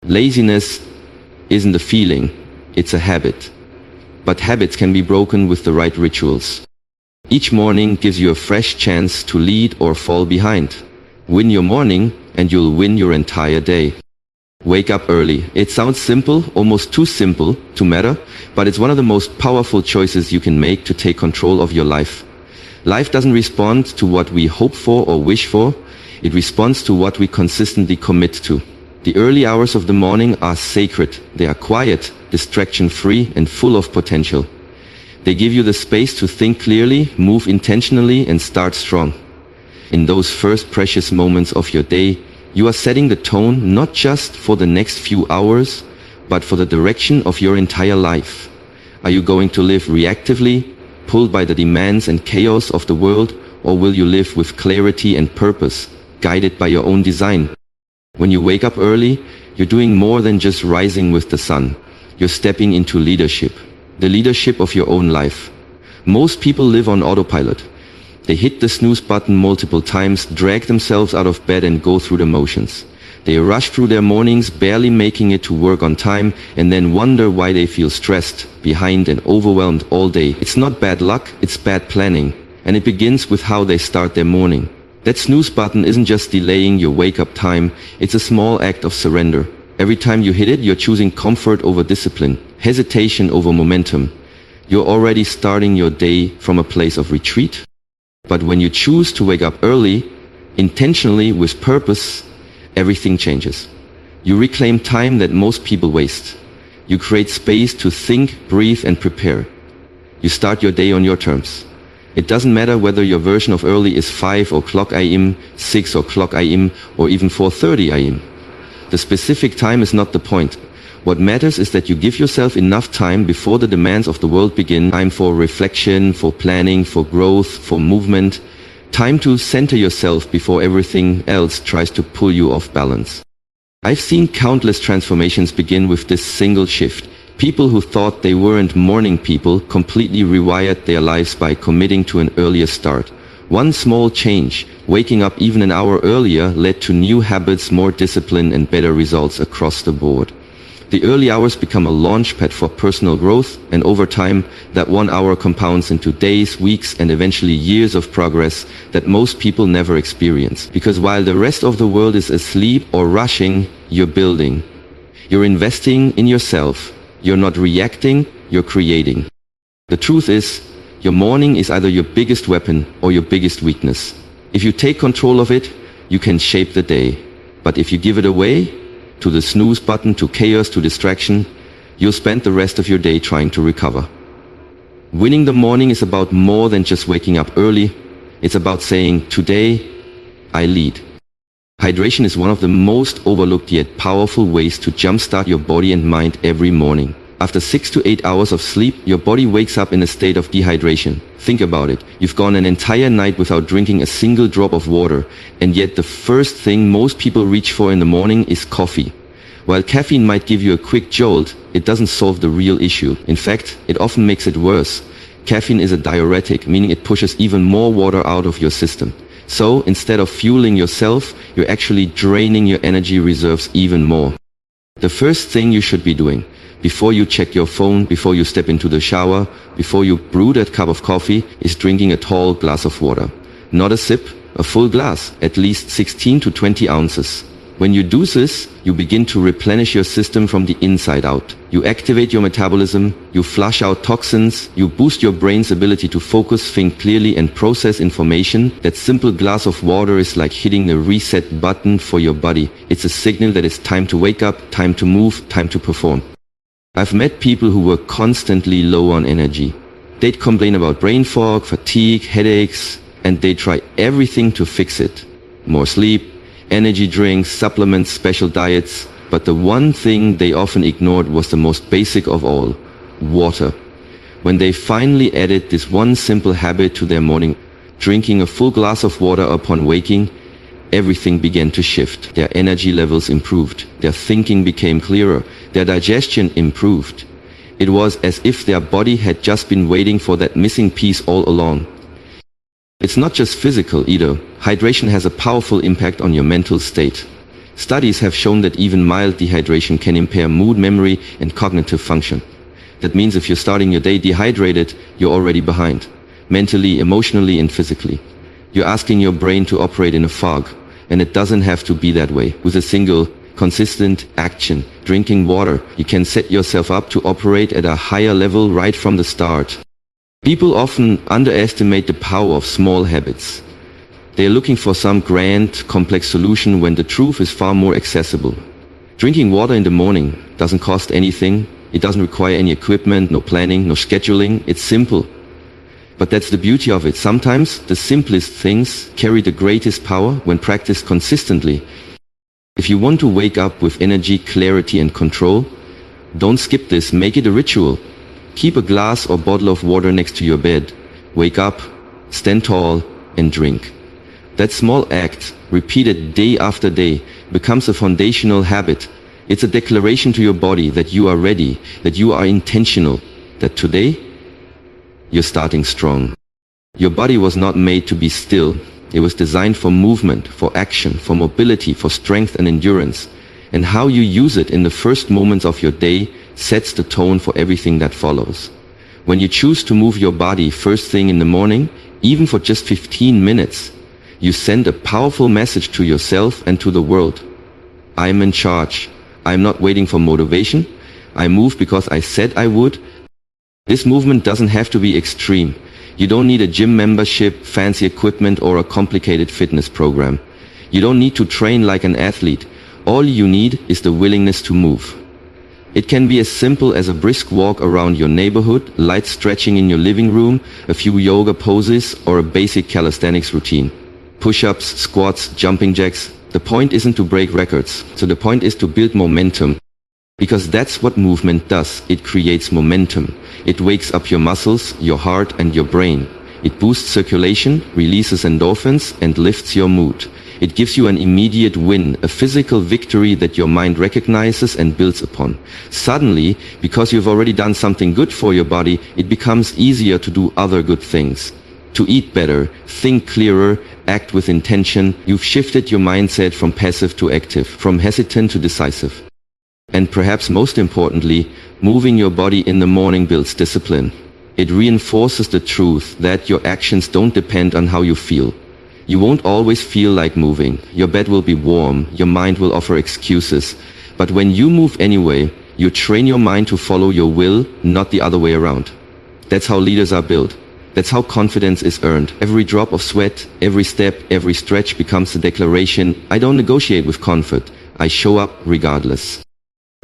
Laziness isn't a feeling, it's a habit. But habits can be broken with the right rituals. Each morning gives you a fresh chance to lead or fall behind. Win your morning and you'll win your entire day. Wake up early. It sounds simple, almost too simple to matter, but it's one of the most powerful choices you can make to take control of your life. Life doesn't respond to what we hope for or wish for, it responds to what we consistently commit to. The early hours of the morning are sacred. They are quiet, distraction-free, and full of potential. They give you the space to think clearly, move intentionally, and start strong. In those first precious moments of your day, you are setting the tone not just for the next few hours, but for the direction of your entire life. Are you going to live reactively, pulled by the demands and chaos of the world, or will you live with clarity and purpose, guided by your own design? When you wake up early, you're doing more than just rising with the sun. You're stepping into leadership, the leadership of your own life. Most people live on autopilot. They hit the snooze button multiple times, drag themselves out of bed and go through the motions. They rush through their mornings, barely making it to work on time, and then wonder why they feel stressed, behind and overwhelmed all day. It's not bad luck, it's bad planning. And it begins with how they start their morning. That snooze button isn't just delaying your wake-up time, it's a small act of surrender. Every time you hit it, you're choosing comfort over discipline, hesitation over momentum. You're already starting your day from a place of retreat. But when you choose to wake up early, intentionally, with purpose, everything changes. You reclaim time that most people waste. You create space to think, breathe, and prepare. You start your day on your terms. It doesn't matter whether your version of early is 5 o'clock AM, 6 o'clock AM, or even 4:30 AM. The specific time is not the point. What matters is that you give yourself enough time before the demands of the world begin. Time for reflection, for planning, for growth, for movement. Time to center yourself before everything else tries to pull you off balance. I've seen countless transformations begin with this single shift. People who thought they weren't morning people completely rewired their lives by committing to an earlier start. One small change, waking up even an hour earlier, led to new habits, more discipline, and better results across the board. The early hours become a launchpad for personal growth, and over time, that 1 hour compounds into days, weeks, and eventually years of progress that most people never experience. Because while the rest of the world is asleep or rushing, you're building. You're investing in yourself. You're not reacting, you're creating. The truth is, your morning is either your biggest weapon or your biggest weakness. If you take control of it, you can shape the day. But if you give it away, to the snooze button, to chaos, to distraction, you'll spend the rest of your day trying to recover. Winning the morning is about more than just waking up early. It's about saying, today, I lead. Hydration is one of the most overlooked yet powerful ways to jumpstart your body and mind every morning. After 6 to 8 hours of sleep, your body wakes up in a state of dehydration. Think about it. You've gone an entire night without drinking a single drop of water, and yet the first thing most people reach for in the morning is coffee. While caffeine might give you a quick jolt, it doesn't solve the real issue. In fact, it often makes it worse. Caffeine is a diuretic, meaning it pushes even more water out of your system. So, instead of fueling yourself, you're actually draining your energy reserves even more. The first thing you should be doing, before you check your phone, before you step into the shower, before you brew that cup of coffee, is drinking a tall glass of water. Not a sip, a full glass, at least 16 to 20 ounces. When you do this, you begin to replenish your system from the inside out. You activate your metabolism, you flush out toxins, you boost your brain's ability to focus, think clearly, and process information. That simple glass of water is like hitting the reset button for your body. It's a signal that it's time to wake up, time to move, time to perform. I've met people who were constantly low on energy. They'd complain about brain fog, fatigue, headaches, and they'd try everything to fix it. More sleep, energy drinks, supplements, special diets. But the one thing they often ignored was the most basic of all, water. When they finally added this one simple habit to their morning, drinking a full glass of water upon waking, everything began to shift. Their energy levels improved. Their thinking became clearer. Their digestion improved. It was as if their body had just been waiting for that missing piece all along. It's not just physical either. Hydration has a powerful impact on your mental state. Studies have shown that even mild dehydration can impair mood, memory, and cognitive function. That means if you're starting your day dehydrated, you're already behind. Mentally, emotionally, and physically. You're asking your brain to operate in a fog, and it doesn't have to be that way. With a single, consistent action, drinking water, you can set yourself up to operate at a higher level right from the start. People often underestimate the power of small habits. They are looking for some grand, complex solution when the truth is far more accessible. Drinking water in the morning doesn't cost anything. It doesn't require any equipment, no planning, no scheduling. It's simple. But that's the beauty of it. Sometimes the simplest things carry the greatest power when practiced consistently. If you want to wake up with energy, clarity, and control, don't skip this. Make it a ritual. Keep a glass or bottle of water next to your bed. Wake up, stand tall, and drink. That small act, repeated day after day, becomes a foundational habit. It's a declaration to your body that you are ready, that you are intentional, that today, you're starting strong. Your body was not made to be still. It was designed for movement, for action, for mobility, for strength and endurance. And how you use it in the first moments of your day sets the tone for everything that follows. When you choose to move your body first thing in the morning, even for just 15 minutes, you send a powerful message to yourself and to the world. I'm in charge. I'm not waiting for motivation. I move because I said I would. This movement doesn't have to be extreme. You don't need a gym membership, fancy equipment, or a complicated fitness program. You don't need to train like an athlete. All you need is the willingness to move. It can be as simple as a brisk walk around your neighborhood, light stretching in your living room, a few yoga poses, or a basic calisthenics routine. Push-ups, squats, jumping jacks. The point isn't to break records. So the point is to build momentum. Because that's what movement does. It creates momentum. It wakes up your muscles, your heart, and your brain. It boosts circulation, releases endorphins, and lifts your mood. It gives you an immediate win, a physical victory that your mind recognizes and builds upon. Suddenly, because you've already done something good for your body, it becomes easier to do other good things. To eat better, think clearer, act with intention. You've shifted your mindset from passive to active, from hesitant to decisive. And perhaps most importantly, moving your body in the morning builds discipline. It reinforces the truth that your actions don't depend on how you feel. You won't always feel like moving. Your bed will be warm. Your mind will offer excuses. But when you move anyway, you train your mind to follow your will, not the other way around. That's how leaders are built. That's how confidence is earned. Every drop of sweat, every step, every stretch becomes a declaration. I don't negotiate with comfort. I show up regardless.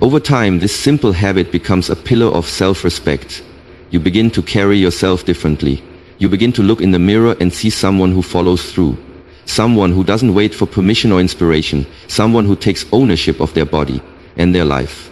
Over time, this simple habit becomes a pillar of self-respect. You begin to carry yourself differently. You begin to look in the mirror and see someone who follows through. Someone who doesn't wait for permission or inspiration. Someone who takes ownership of their body and their life.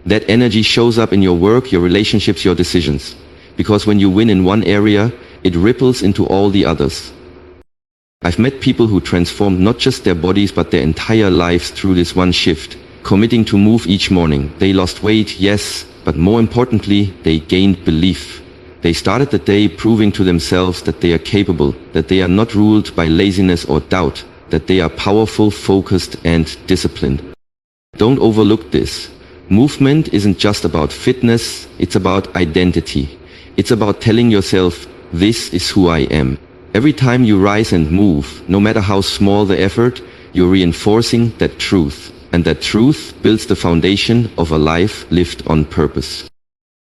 That energy shows up in your work, your relationships, your decisions. Because when you win in one area, it ripples into all the others. I've met people who transformed not just their bodies but their entire lives through this one shift. Committing to move each morning. They lost weight, yes, but more importantly, they gained belief. They started the day proving to themselves that they are capable, that they are not ruled by laziness or doubt, that they are powerful, focused, and disciplined. Don't overlook this. Movement isn't just about fitness, it's about identity. It's about telling yourself, this is who I am. Every time you rise and move, no matter how small the effort, you're reinforcing that truth. And that truth builds the foundation of a life lived on purpose.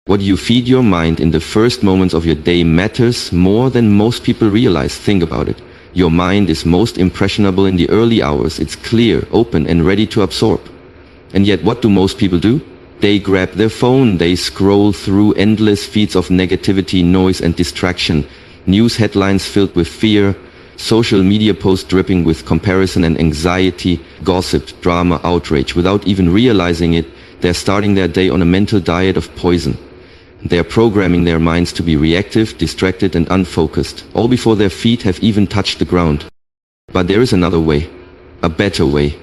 What you feed your mind in the first moments of your day matters more than most people realize. Think about it. Your mind is most impressionable in the early hours. It's clear, open, and ready to absorb. And yet what do most people do? They grab their phone, they scroll through endless feeds of negativity, noise, and distraction. News headlines filled with fear, social media posts dripping with comparison and anxiety, gossip, drama, outrage. Without even realizing it, they're starting their day on a mental diet of poison. They're programming their minds to be reactive, distracted, and unfocused, all before their feet have even touched the ground. But there is another way, a better way.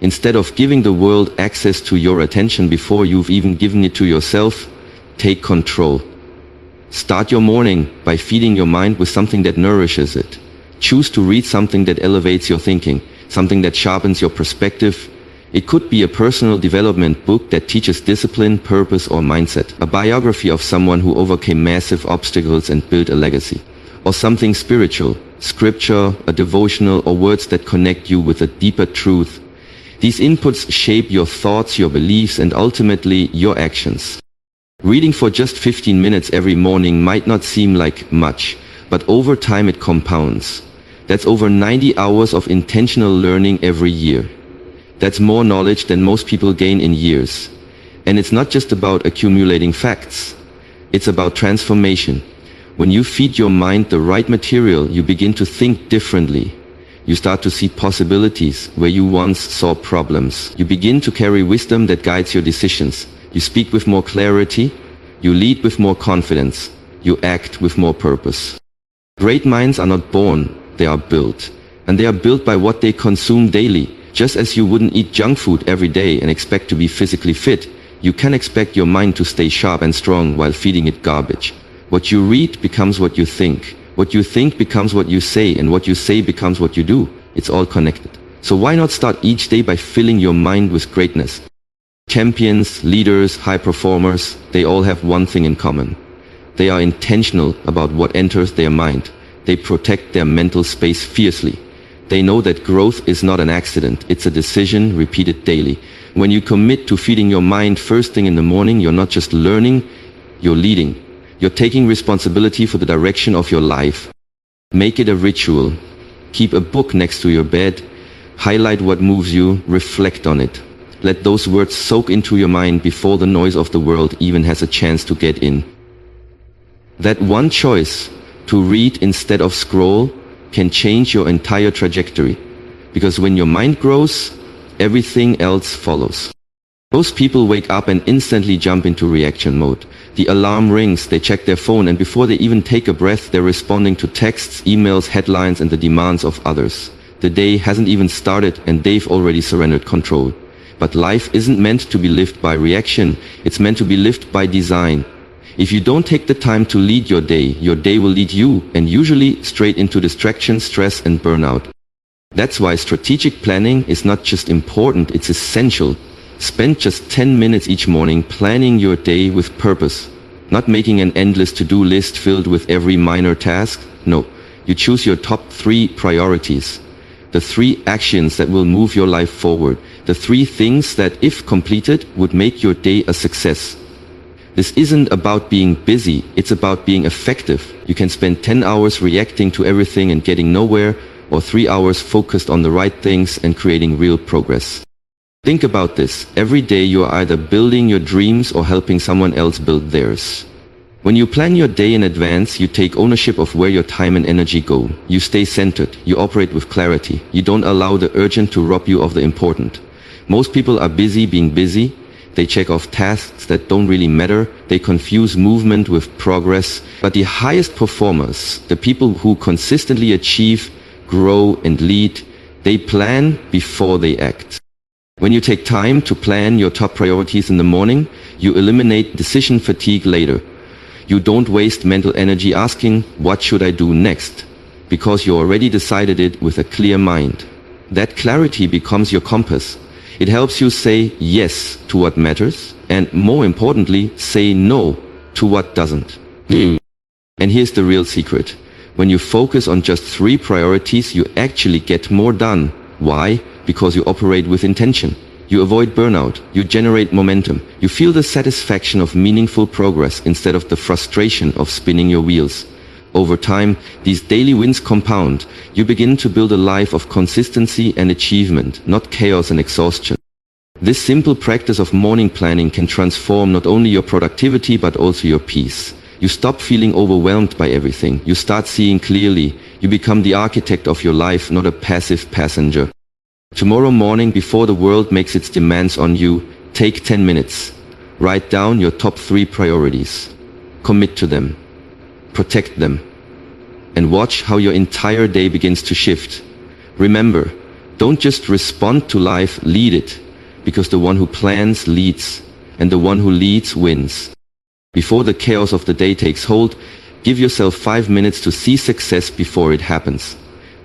Instead of giving the world access to your attention before you've even given it to yourself, take control. Start your morning by feeding your mind with something that nourishes it. Choose to read something that elevates your thinking. something that sharpens your perspective. It could be a personal development book that teaches discipline, purpose, or mindset, a biography of someone who overcame massive obstacles and built a legacy. Or something spiritual, scripture, a devotional, or words that connect you with a deeper truth. These inputs shape your thoughts, your beliefs, and ultimately your actions. Reading for just 15 minutes every morning might not seem like much, but over time it compounds. That's over 90 hours of intentional learning every year. That's more knowledge than most people gain in years. And it's not just about accumulating facts. It's about transformation. When you feed your mind the right material, you begin to think differently. You start to see possibilities where you once saw problems. You begin to carry wisdom that guides your decisions. You speak with more clarity. You lead with more confidence. You act with more purpose. Great minds are not born, they are built. And they are built by what they consume daily. Just as you wouldn't eat junk food every day and expect to be physically fit, you can expect your mind to stay sharp and strong while feeding it garbage. What you read becomes what you think. What you think becomes what you say, and what you say becomes what you do. It's all connected. So why not start each day by filling your mind with greatness? Champions, leaders, high performers, they all have one thing in common. They are intentional about what enters their mind. They protect their mental space fiercely. They know that growth is not an accident, it's a decision repeated daily. When you commit to feeding your mind first thing in the morning, you're not just learning, you're leading. You're taking responsibility for the direction of your life. Make it a ritual. Keep a book next to your bed. Highlight what moves you, reflect on it. Let those words soak into your mind before the noise of the world even has a chance to get in. That one choice, to read instead of scroll, can change your entire trajectory. Because when your mind grows, everything else follows. Most people wake up and instantly jump into reaction mode. The alarm rings, they check their phone, and before they even take a breath, they're responding to texts, emails, headlines, and the demands of others. The day hasn't even started and they've already surrendered control. But life isn't meant to be lived by reaction, it's meant to be lived by design. If you don't take the time to lead your day will lead you, and usually straight into distraction, stress, and burnout. That's why strategic planning is not just important, it's essential. Spend just 10 minutes each morning planning your day with purpose. Not making an endless to-do list filled with every minor task. No, you choose your top 3 priorities. The 3 actions that will move your life forward. The 3 things that, if completed, would make your day a success. This isn't about being busy, it's about being effective. You can spend 10 hours reacting to everything and getting nowhere, or 3 hours focused on the right things and creating real progress. Think about this. Every day you are either building your dreams or helping someone else build theirs. When you plan your day in advance, you take ownership of where your time and energy go. You stay centered. You operate with clarity. You don't allow the urgent to rob you of the important. Most people are busy being busy. They check off tasks that don't really matter. They confuse movement with progress. But the highest performers, the people who consistently achieve, grow, and lead, they plan before they act. When you take time to plan your top priorities in the morning, you eliminate decision fatigue later. You don't waste mental energy asking, what should I do next? Because you already decided it with a clear mind. That clarity becomes your compass. It helps you say yes to what matters, and more importantly, say no to what doesn't. And here's the real secret. When you focus on just 3 priorities, you actually get more done. Why? Because you operate with intention. You avoid burnout. You generate momentum. You feel the satisfaction of meaningful progress instead of the frustration of spinning your wheels. Over time, these daily wins compound. You begin to build a life of consistency and achievement, not chaos and exhaustion. This simple practice of morning planning can transform not only your productivity but also your peace. You stop feeling overwhelmed by everything. You start seeing clearly. You become the architect of your life, not a passive passenger. Tomorrow morning, before the world makes its demands on you, take 10 minutes. Write down your top 3 priorities. Commit to them. Protect them. And watch how your entire day begins to shift. Remember, don't just respond to life, lead it. Because the one who plans leads, and the one who leads wins. Before the chaos of the day takes hold, give yourself 5 minutes to see success before it happens.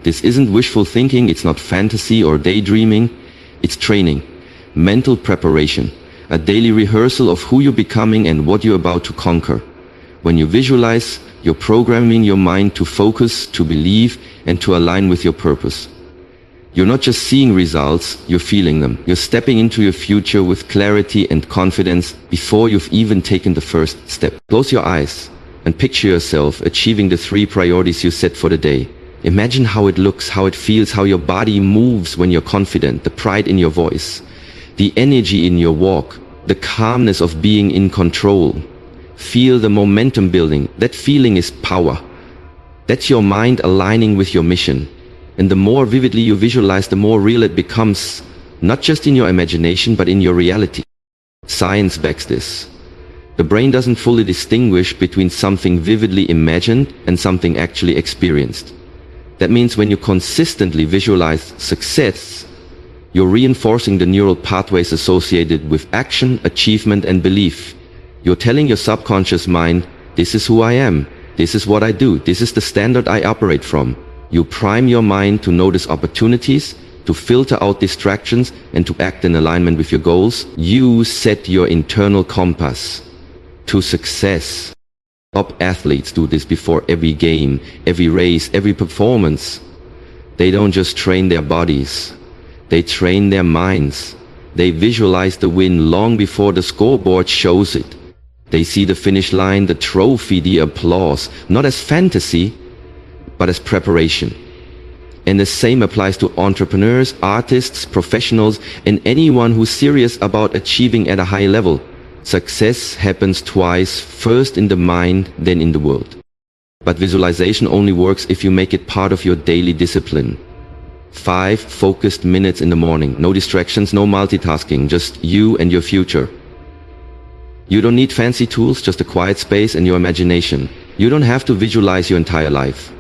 This isn't wishful thinking, it's not fantasy or daydreaming, it's training, mental preparation, a daily rehearsal of who you're becoming and what you're about to conquer. When you visualize, you're programming your mind to focus, to believe, and to align with your purpose. You're not just seeing results, you're feeling them. You're stepping into your future with clarity and confidence before you've even taken the first step. Close your eyes and picture yourself achieving the 3 priorities you set for the day. Imagine how it looks, how it feels, how your body moves when you're confident, the pride in your voice, the energy in your walk, the calmness of being in control. Feel the momentum building. That feeling is power. That's your mind aligning with your mission. And the more vividly you visualize, the more real it becomes, not just in your imagination, but in your reality. Science backs this. The brain doesn't fully distinguish between something vividly imagined and something actually experienced. That means when you consistently visualize success, you're reinforcing the neural pathways associated with action, achievement, and belief. You're telling your subconscious mind, this is who I am, this is what I do, this is the standard I operate from. You prime your mind to notice opportunities, to filter out distractions, and to act in alignment with your goals. You set your internal compass to success. Top athletes do this before every game, every race, every performance. They don't just train their bodies, they train their minds. They visualize the win long before the scoreboard shows it. They see the finish line, the trophy, the applause, not as fantasy, but as preparation. And the same applies to entrepreneurs, artists, professionals, and anyone who's serious about achieving at a high level. Success happens twice, first in the mind, then in the world. But visualization only works if you make it part of your daily discipline. 5 focused minutes in the morning. No distractions, no multitasking, just you and your future. You don't need fancy tools, just a quiet space and your imagination. You don't have to visualize your entire life.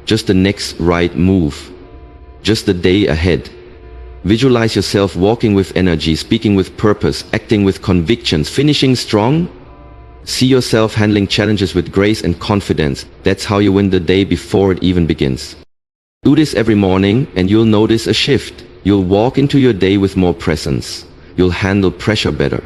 Just the next right move. Just the day ahead. Visualize yourself walking with energy, speaking with purpose, acting with convictions, finishing strong. See yourself handling challenges with grace and confidence. That's how you win the day before it even begins. Do this every morning and you'll notice a shift. You'll walk into your day with more presence. You'll handle pressure better.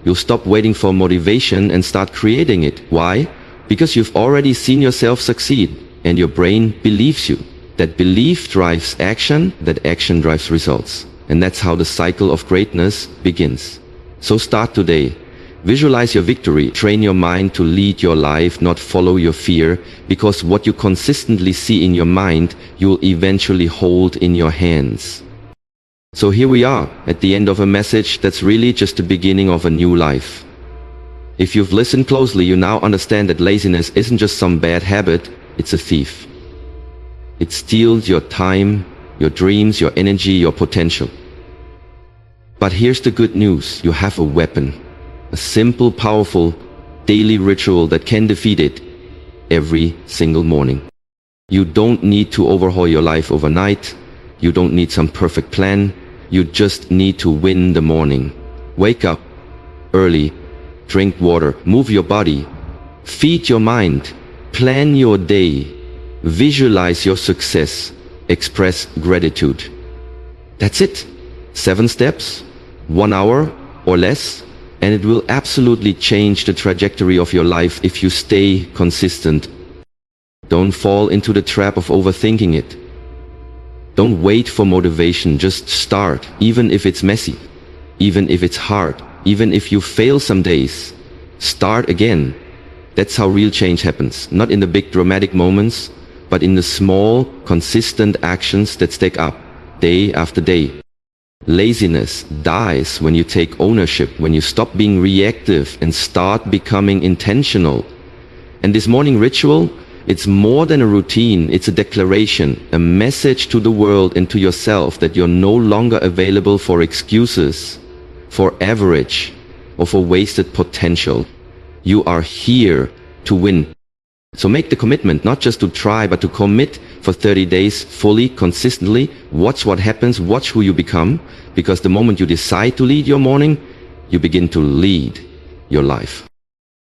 You'll stop waiting for motivation and start creating it. Why? Because you've already seen yourself succeed. And your brain believes you. That belief drives action, that action drives results. And that's how the cycle of greatness begins. So start today. Visualize your victory. Train your mind to lead your life, not follow your fear, because what you consistently see in your mind, you'll eventually hold in your hands. So here we are, at the end of a message that's really just the beginning of a new life. If you've listened closely, you now understand that laziness isn't just some bad habit, it's a thief. It steals your time, your dreams, your energy, your potential. But here's the good news. You have a weapon. A simple, powerful, daily ritual that can defeat it every single morning. You don't need to overhaul your life overnight. You don't need some perfect plan. You just need to win the morning. Wake up early, drink water, move your body, feed your mind. Plan your day, visualize your success, express gratitude. That's it. 7 steps, 1 hour or less, and it will absolutely change the trajectory of your life if you stay consistent. Don't fall into the trap of overthinking it. Don't wait for motivation, just start, even if it's messy, even if it's hard, even if you fail some days. Start again. That's how real change happens, not in the big dramatic moments, but in the small, consistent actions that stack up, day after day. Laziness dies when you take ownership, when you stop being reactive and start becoming intentional. And this morning ritual, it's more than a routine, it's a declaration, a message to the world and to yourself that you're no longer available for excuses, for average, or for wasted potential. You are here to win. So make the commitment, not just to try, but to commit for 30 days fully, consistently. Watch what happens, watch who you become, because the moment you decide to lead your morning, you begin to lead your life.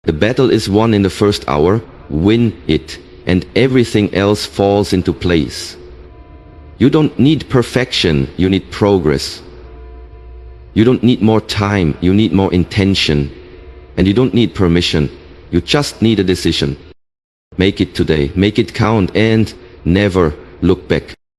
The battle is won in the first hour. Win it, and everything else falls into place. You don't need perfection, you need progress. You don't need more time, you need more intention. And you don't need permission, you just need a decision. Make it today, make it count, and never look back.